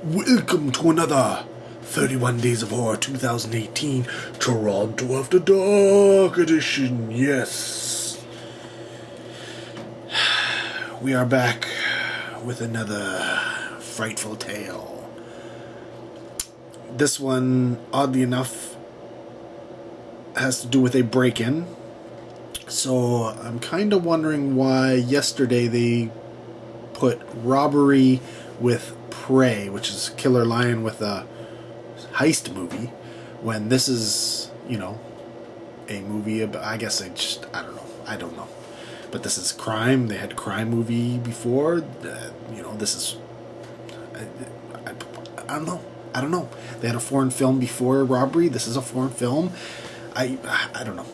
Welcome to another 31 Days of Horror 2018 Toronto After Dark edition. Yes. We are back with another frightful tale. This one, oddly enough, has to do with a break-in. So I'm kind of wondering why yesterday they put robbery with prey, which is Killer Lion with a heist movie, when this is, a movie about, I don't know. But this is crime. They had a crime movie before. This is, I don't know. They had a foreign film before robbery. This is a foreign film. I don't know.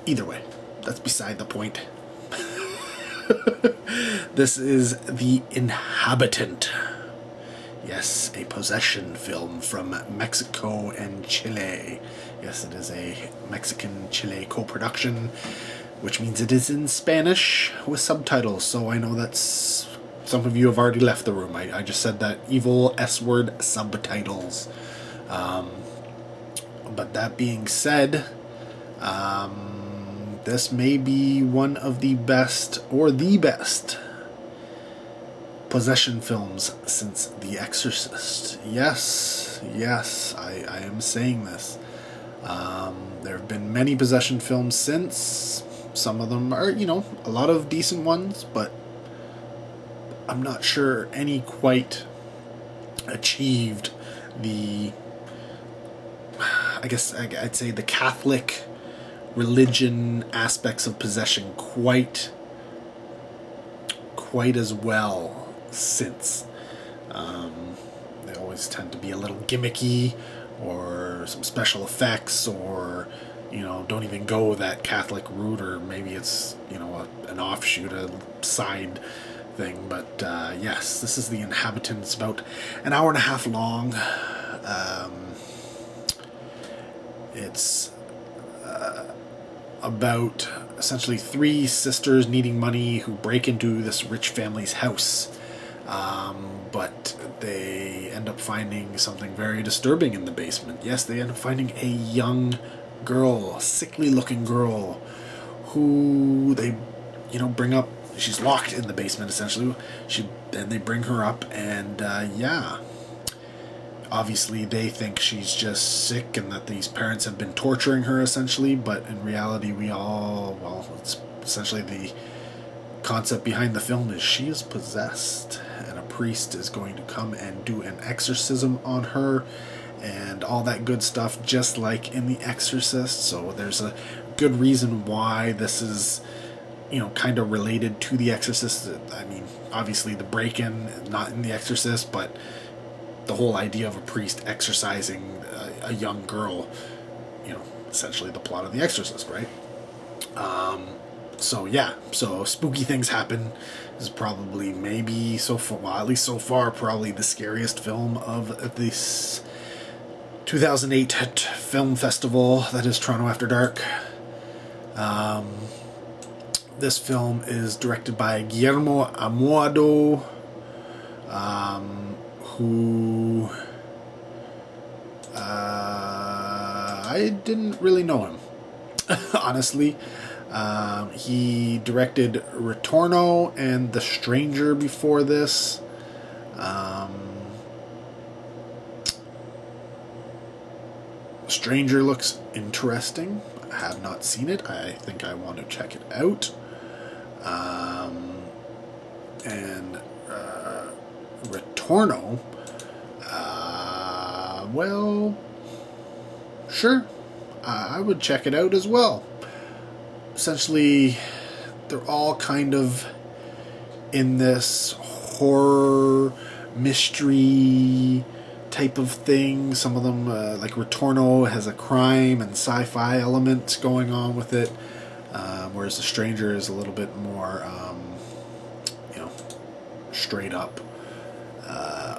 Either way, that's beside the point. This is The Inhabitant. Yes, a possession film from Mexico and Chile. Yes, it is a Mexican-Chile co-production, which means it is in Spanish with subtitles. So I know that's... some of you have already left the room. I just said that evil S-word, subtitles. But that being said, this may be one of the best, or the best, possession films since The Exorcist. Yes, I am saying this. There have been many possession films since. Some of them are, a lot of decent ones, but I'm not sure any quite achieved the, I guess I'd say, the Catholic religion aspects of possession quite as well since. They always tend to be a little gimmicky, or some special effects, or don't even go that Catholic route, or maybe it's an offshoot, a side thing. But yes, this is The Inhabitant. It's about an hour and a half long. It's about essentially three sisters needing money who break into this rich family's house. But they end up finding something very disturbing in the basement. Yes, they end up finding a young girl, sickly looking girl, who they, bring up. She's locked in the basement, essentially. Then they bring her up, and obviously they think she's just sick and that these parents have been torturing her, essentially. But in reality, it's essentially the concept behind the film is she is possessed, and a priest is going to come and do an exorcism on her and all that good stuff, just like in The Exorcist. So there's a good reason why this is kind of related to The Exorcist. I mean, obviously the break-in, not in The Exorcist, but the whole idea of a priest exorcising a young girl, essentially the plot of The Exorcist, right? So spooky things happen. This is probably, maybe so far, well, at least so far, probably the scariest film of this 2008 film festival that is Toronto After Dark. This film is directed by Guillermo Amoado, who I didn't really know him, honestly. He directed Retorno and The Stranger before this. Stranger looks interesting. I have not seen it. I think I want to check it out. And Retorno, well, sure, I would check it out as well. Essentially, they're all kind of in this horror mystery type of thing. Some of them, like Retorno, has a crime and sci-fi element going on with it, whereas The Stranger is a little bit more, straight up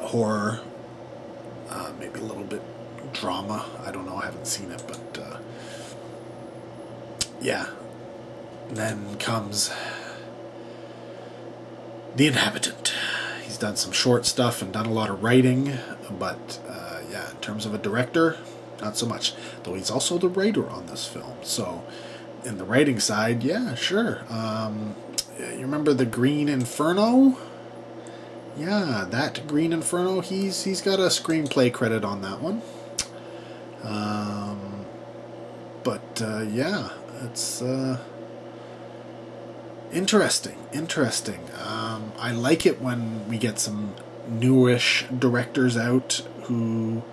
horror, maybe a little bit drama. I don't know, I haven't seen it, but yeah. Then comes The Inhabitant. He's done some short stuff and done a lot of writing, but yeah, in terms of a director, not so much. Though he's also the writer on this film, so in the writing side, yeah, sure. You remember the Green Inferno? Yeah, that Green Inferno. He's got a screenplay credit on that one. But yeah, it's interesting. I like it when we get some newish directors out who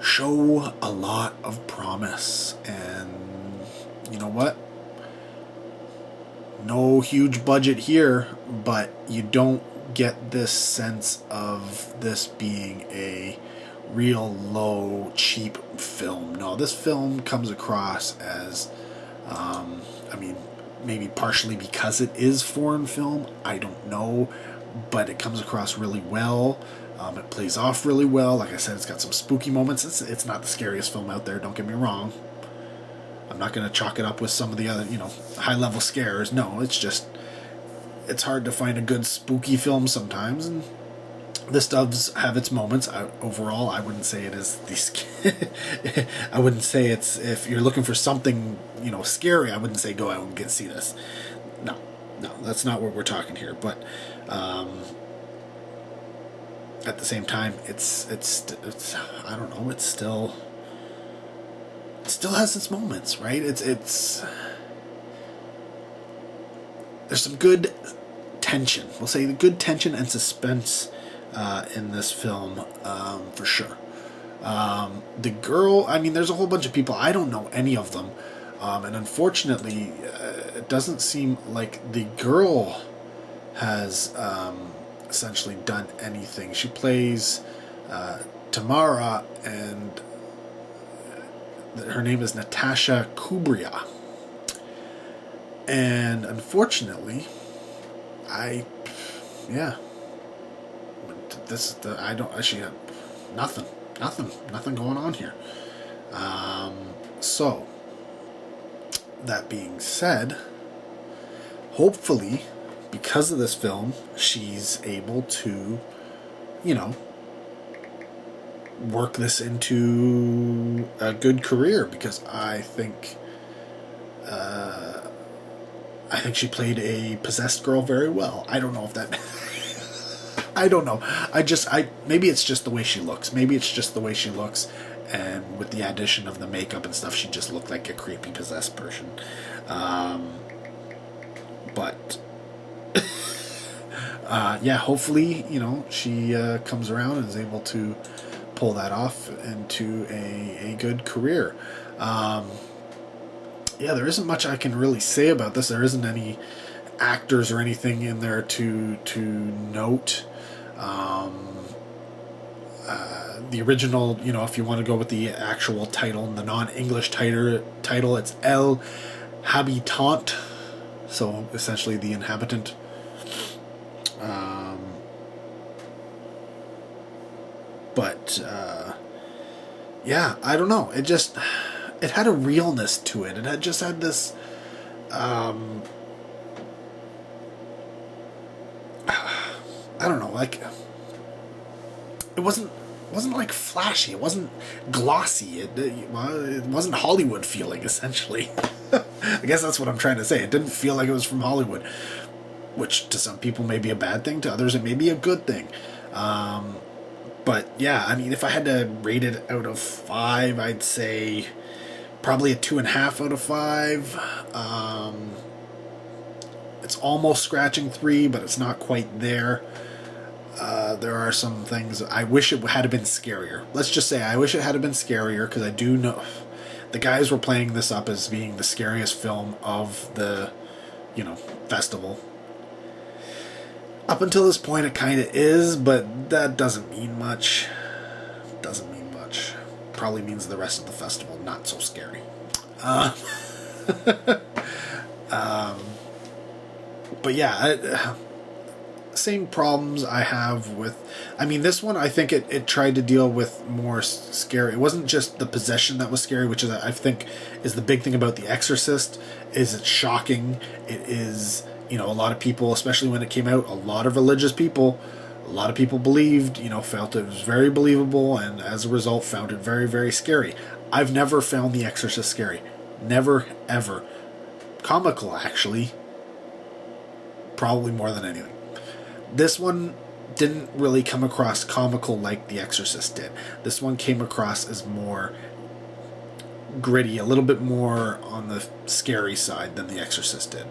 show a lot of promise. And you know what? No huge budget here, but you don't get this sense of this being a real low, cheap film. No, this film comes across as, I mean, maybe partially because it is foreign film, I don't know, but it comes across really well. It plays off really well. Like I said, it's got some spooky moments. It's not the scariest film out there, don't get me wrong. I'm not going to chalk it up with some of the other, high-level scares. No, it's just, it's hard to find a good spooky film sometimes, and this does have its moments. Overall, I wouldn't say it is the. I wouldn't say it's, if you're looking for something scary, I wouldn't say go out and see this. No, that's not what we're talking here. But at the same time, it's I don't know. It still has its moments, right? It's there's some good tension. We'll say the good tension and suspense in this film, for sure. The girl, I mean, there's a whole bunch of people. I don't know any of them. And unfortunately, it doesn't seem like the girl has essentially done anything. She plays Tamara, and her name is Natasha Kubria. And unfortunately, I don't actually have nothing going on here. So that being said, hopefully, because of this film, she's able to, work this into a good career, because I think she played a possessed girl very well. I don't know if that. I don't know. Maybe it's just the way she looks. And with the addition of the makeup and stuff, she just looked like a creepy possessed person. But yeah, hopefully, she comes around and is able to pull that off into a good career. Yeah, there isn't much I can really say about this. There isn't any actors or anything in there to note. The original, if you want to go with the actual title and the non-English title, it's El Habitant, so essentially the Inhabitant. But yeah, I don't know. It had a realness to it. It had this. I don't know, like, it wasn't like flashy. It wasn't glossy. It wasn't Hollywood feeling, essentially. I guess that's what I'm trying to say. It didn't feel like it was from Hollywood, which to some people may be a bad thing. To others, it may be a good thing. But yeah, I mean, if I had to rate it out of 5, I'd say probably a 2.5 out of 5. It's almost scratching 3, but it's not quite there. There are some things I wish it had been scarier. Let's just say I wish it had been scarier, because I do know the guys were playing this up as being the scariest film of the, festival. Up until this point, it kind of is, but that doesn't mean much. Probably means the rest of the festival not so scary. But yeah, same problems I have with. I mean, this one, I think it tried to deal with more scary. It wasn't just the possession that was scary, which is, I think, is the big thing about The Exorcist. Is it's shocking. It is, a lot of people, especially when it came out, a lot of religious people A lot of people believed, felt it was very believable, and as a result found it very, very scary. I've never found The Exorcist scary. Never, ever. Comical, actually. Probably more than anything. This one didn't really come across comical like The Exorcist did. This one came across as more gritty, a little bit more on the scary side than The Exorcist did.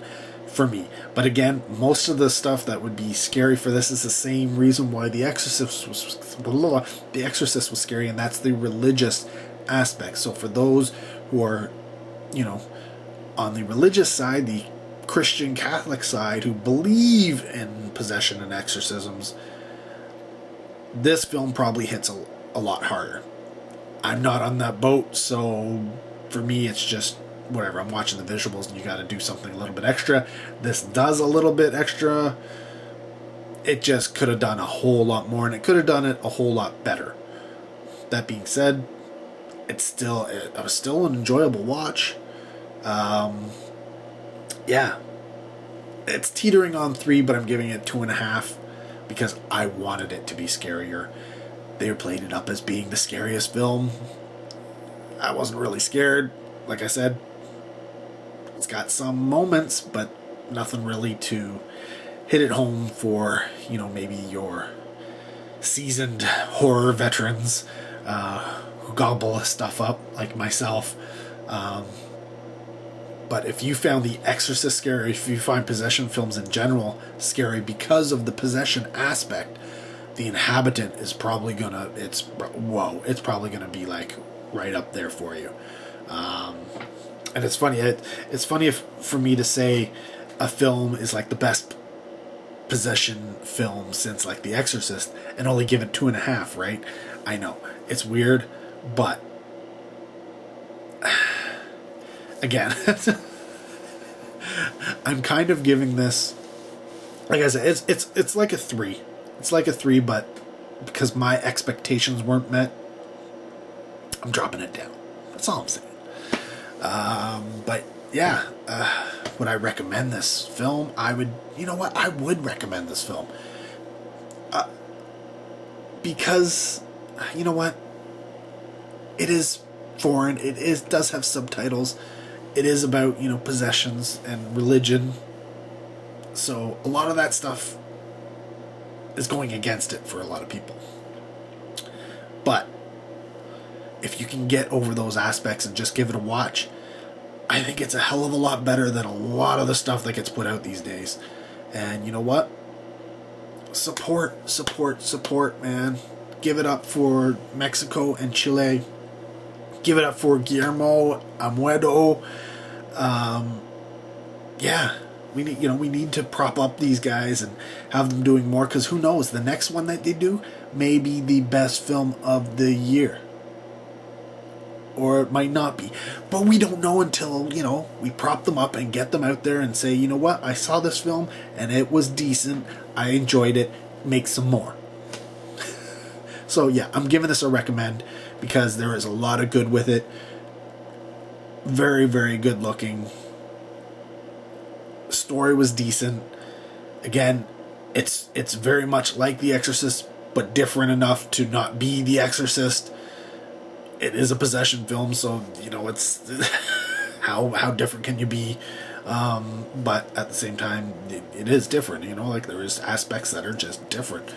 For me. But again, most of the stuff that would be scary for this is the same reason why The Exorcist was scary, and that's the religious aspect. So for those who are, on the religious side, the Christian Catholic side, who believe in possession and exorcisms, this film probably hits a lot harder. I'm not on that boat, so for me it's just whatever. I'm watching the visuals and you got to do something a little bit extra. This does a little bit extra. It just could have done a whole lot more, and it could have done it a whole lot better. That being said, it was still an enjoyable watch. Yeah, it's teetering on 3, but I'm giving it 2.5 because I wanted it to be scarier. They played it up as being the scariest film. I wasn't really scared. Like I said, it's got some moments, but nothing really to hit it home for, maybe your seasoned horror veterans who gobble stuff up like myself. But if you found The Exorcist scary, if you find possession films in general scary because of the possession aspect, The Inhabitant is probably it's probably gonna be like right up there for you. And it's funny. It's funny for me to say a film is like the best possession film since like The Exorcist and only give it 2.5, right? I know it's weird, but again, I'm kind of giving this, like I said, it's like a 3. It's like a 3, but because my expectations weren't met, I'm dropping it down. That's all I'm saying. But yeah, would I recommend this film? I would recommend this film. Because, it is foreign. It does have subtitles. It is about, possessions and religion. So a lot of that stuff is going against it for a lot of people. But if you can get over those aspects and just give it a watch, I think it's a hell of a lot better than a lot of the stuff that gets put out these days. And you know what? Support, man. Give it up for Mexico and Chile. Give it up for Guillermo Amuedo. Yeah, we need to prop up these guys and have them doing more, because who knows, the next one that they do may be the best film of the year. Or it might not be. But we don't know until, we prop them up and get them out there and say, you know what, I saw this film and it was decent. I enjoyed it. Make some more. So yeah, I'm giving this a recommend because there is a lot of good with it. Very, very good looking. Story was decent. Again, it's very much like The Exorcist, but different enough to not be The Exorcist. It is a possession film, so it's how different can you be? But at the same time, it is different. Like there is aspects that are just different.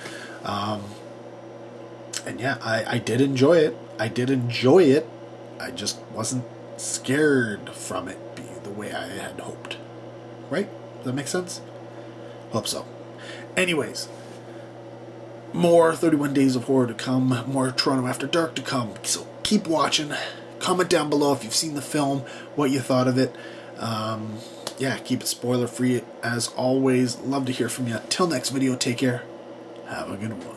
And yeah, I did enjoy it. I just wasn't scared from it being the way I had hoped. Right? Does that make sense? Hope so. Anyways, more 31 Days of Horror to come. More Toronto After Dark to come. So keep watching. Comment down below if you've seen the film, what you thought of it. Yeah, keep it spoiler free as always. Love to hear from you. Till next video, take care. Have a good one.